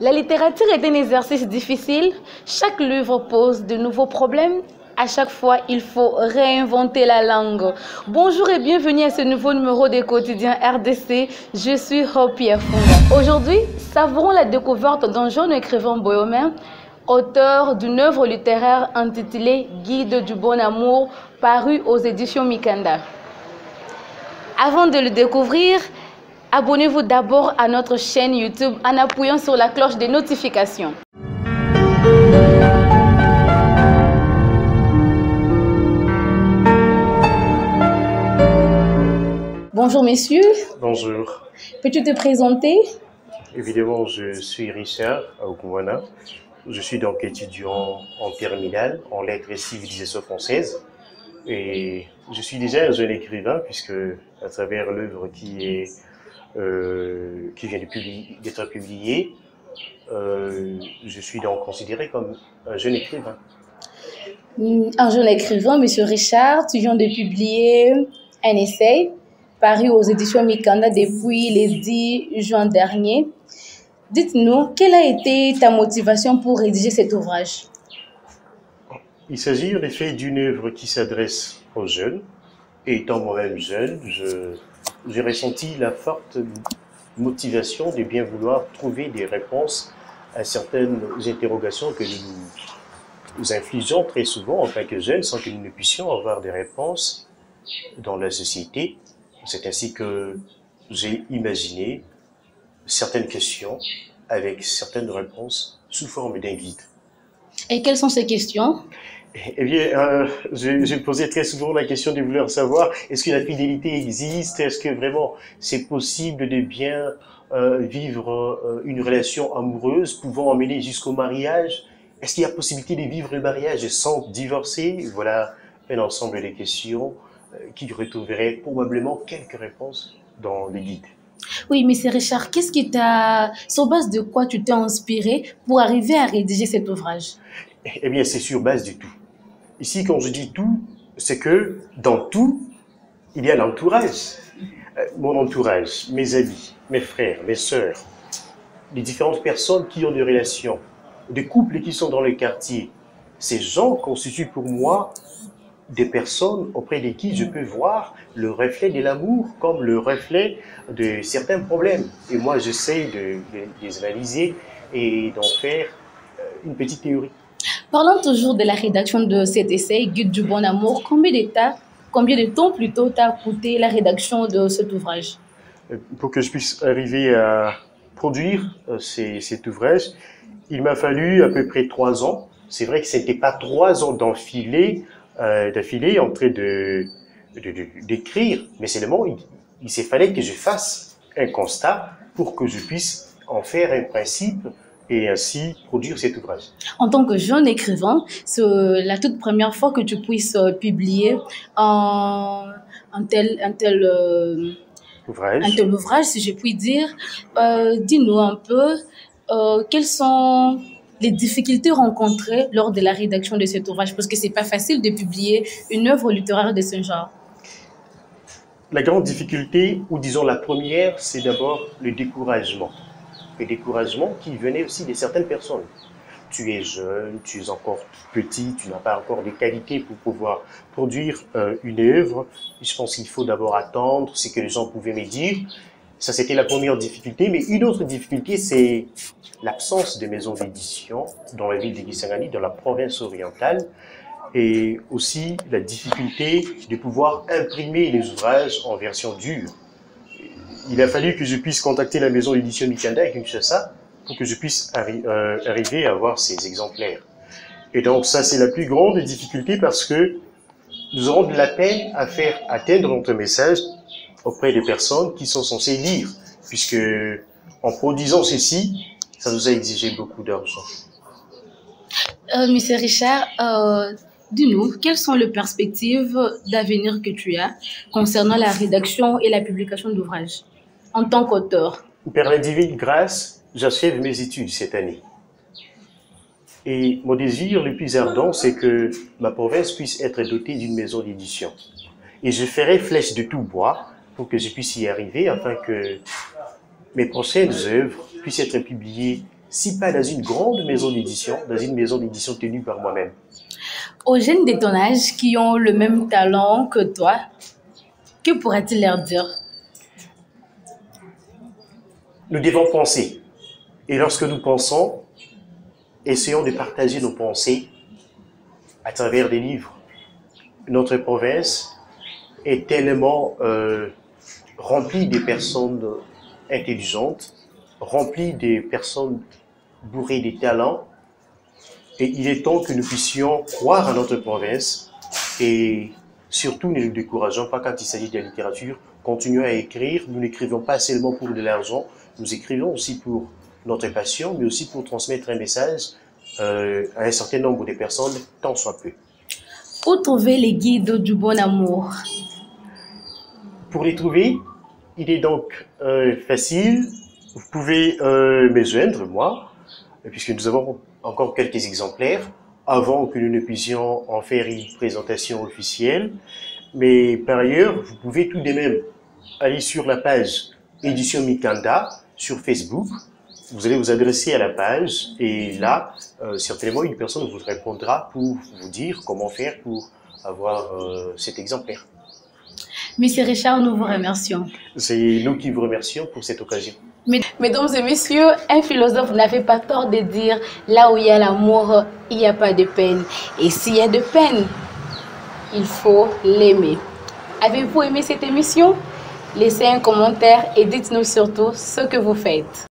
La littérature est un exercice difficile. Chaque livre pose de nouveaux problèmes. À chaque fois, il faut réinventer la langue. Bonjour et bienvenue à ce nouveau numéro des quotidiens RDC. Je suis Hopi Afunga. Aujourd'hui, savourons la découverte d'un jeune écrivain bohémien, auteur d'une œuvre littéraire intitulée Guide du bon amour, paru aux éditions Mikanda. Avant de le découvrir, abonnez-vous d'abord à notre chaîne YouTube en appuyant sur la cloche des notifications. Bonjour messieurs. Bonjour. Peux-tu te présenter? Évidemment, je suis Richard Aokumwana. Je suis donc étudiant en terminale en lettres et civilisation française. Et je suis déjà un jeune écrivain puisque à travers l'œuvre qui vient d'être publiée, je suis donc considéré comme un jeune écrivain. Un jeune écrivain, monsieur Richard, tu viens de publier un essai paru aux éditions Mikanda depuis le 10 juin dernier. Dites-nous, quelle a été ta motivation pour rédiger cet ouvrage? Il s'agit en effet d'une œuvre qui s'adresse aux jeunes. Et étant moi-même jeune, j'ai ressenti la forte motivation de bien vouloir trouver des réponses à certaines interrogations que nous infligeons très souvent en tant que jeunes sans que nous ne puissions avoir des réponses dans la société. C'est ainsi que j'ai imaginé certaines questions avec certaines réponses sous forme d'un guide. Et quelles sont ces questions? Eh bien, je posais très souvent la question de vouloir savoir, est-ce que la fidélité existe? Est-ce que vraiment c'est possible de bien vivre une relation amoureuse pouvant emmener jusqu'au mariage? Est-ce qu'il y a possibilité de vivre le mariage sans divorcer? Voilà un ensemble de questions qui retrouveraient probablement quelques réponses dans les guides. Oui, mais c'est Richard, qu'est-ce qui t'a, sur base de quoi tu t'es inspiré pour arriver à rédiger cet ouvrage? Eh bien, c'est sur base de tout. Ici, quand je dis tout, c'est que dans tout, il y a l'entourage. Mon entourage, mes amis, mes frères, mes sœurs, les différentes personnes qui ont des relations, des couples qui sont dans le quartier. Ces gens constituent pour moi des personnes auprès de qui je peux voir le reflet de l'amour comme le reflet de certains problèmes. Et moi, j'essaie de les analyser et d'en faire une petite théorie. Parlons toujours de la rédaction de cet essai, Guide du bon amour. Combien de temps plutôt t'a coûté la rédaction de cet ouvrage? Pour que je puisse arriver à produire cet ouvrage, il m'a fallu à peu près 3 ans. C'est vrai que ce n'était pas 3 ans d'affilée en train d'écrire, mais seulement il s'est fallu que je fasse un constat pour que je puisse en faire un principe et ainsi produire cet ouvrage. En tant que jeune écrivain, c'est la toute première fois que tu puisses publier un tel ouvrage, si je puis dire. Dis-nous un peu quelles sont les difficultés rencontrées lors de la rédaction de cet ouvrage, parce que c'est pas facile de publier une œuvre littéraire de ce genre. La grande difficulté, ou disons la première, c'est d'abord le découragement. Le découragement qui venait aussi de certaines personnes. Tu es jeune, tu es encore petit, tu n'as pas encore des qualités pour pouvoir produire une œuvre. Je pense qu'il faut d'abord attendre ce que les gens pouvaient me dire. Ça, c'était la première difficulté. Mais une autre difficulté, c'est l'absence de maisons d'édition dans la ville de Kisangani, dans la province orientale. Et aussi la difficulté de pouvoir imprimer les ouvrages en version dure. Il a fallu que je puisse contacter la maison d'édition Mikanda à Kinshasa pour que je puisse arriver à avoir ces exemplaires. Et donc ça, c'est la plus grande difficulté parce que nous aurons de la peine à faire atteindre notre message auprès des personnes qui sont censées lire, puisque en produisant ceci, ça nous a exigé beaucoup d'argent. Monsieur Richard, dis-nous, quelles sont les perspectives d'avenir que tu as concernant la rédaction et la publication d'ouvrages en tant qu'auteur? Par la divine grâce, j'achève mes études cette année. Et mon désir le plus ardent, c'est que ma province puisse être dotée d'une maison d'édition. Et je ferai flèche de tout bois pour que je puisse y arriver afin que mes prochaines œuvres puissent être publiées si pas dans une grande maison d'édition, dans une maison d'édition tenue par moi-même? Aux jeunes de ton âge qui ont le même talent que toi, que pourrais-tu leur dire? Nous devons penser. Et lorsque nous pensons, essayons de partager nos pensées à travers des livres. Notre province est tellement remplie de personnes intelligentes, remplie de personnes bourrées de talents. Et il est temps que nous puissions croire à notre province et surtout ne nous décourageons pas quand il s'agit de la littérature. Continuons à écrire. Nous n'écrivons pas seulement pour de l'argent, nous écrivons aussi pour notre passion, mais aussi pour transmettre un message à un certain nombre de personnes, tant soit peu. Où trouver les guides du bon amour? Pour les trouver, il est donc facile. Vous pouvez me joindre, moi, puisque nous avons encore quelques exemplaires, avant que nous ne puissions en faire une présentation officielle. Mais par ailleurs, vous pouvez tout de même aller sur la page Édition Mikanda sur Facebook. Vous allez vous adresser à la page et là, certainement, une personne vous répondra pour vous dire comment faire pour avoir cet exemplaire. Monsieur Richard, nous vous remercions. C'est nous qui vous remercions pour cette occasion. Mesdames et messieurs, un philosophe n'avait pas tort de dire là où il y a l'amour, il n'y a pas de peine. Et s'il y a de peine, il faut l'aimer. Avez-vous aimé cette émission? Laissez un commentaire et dites-nous surtout ce que vous faites.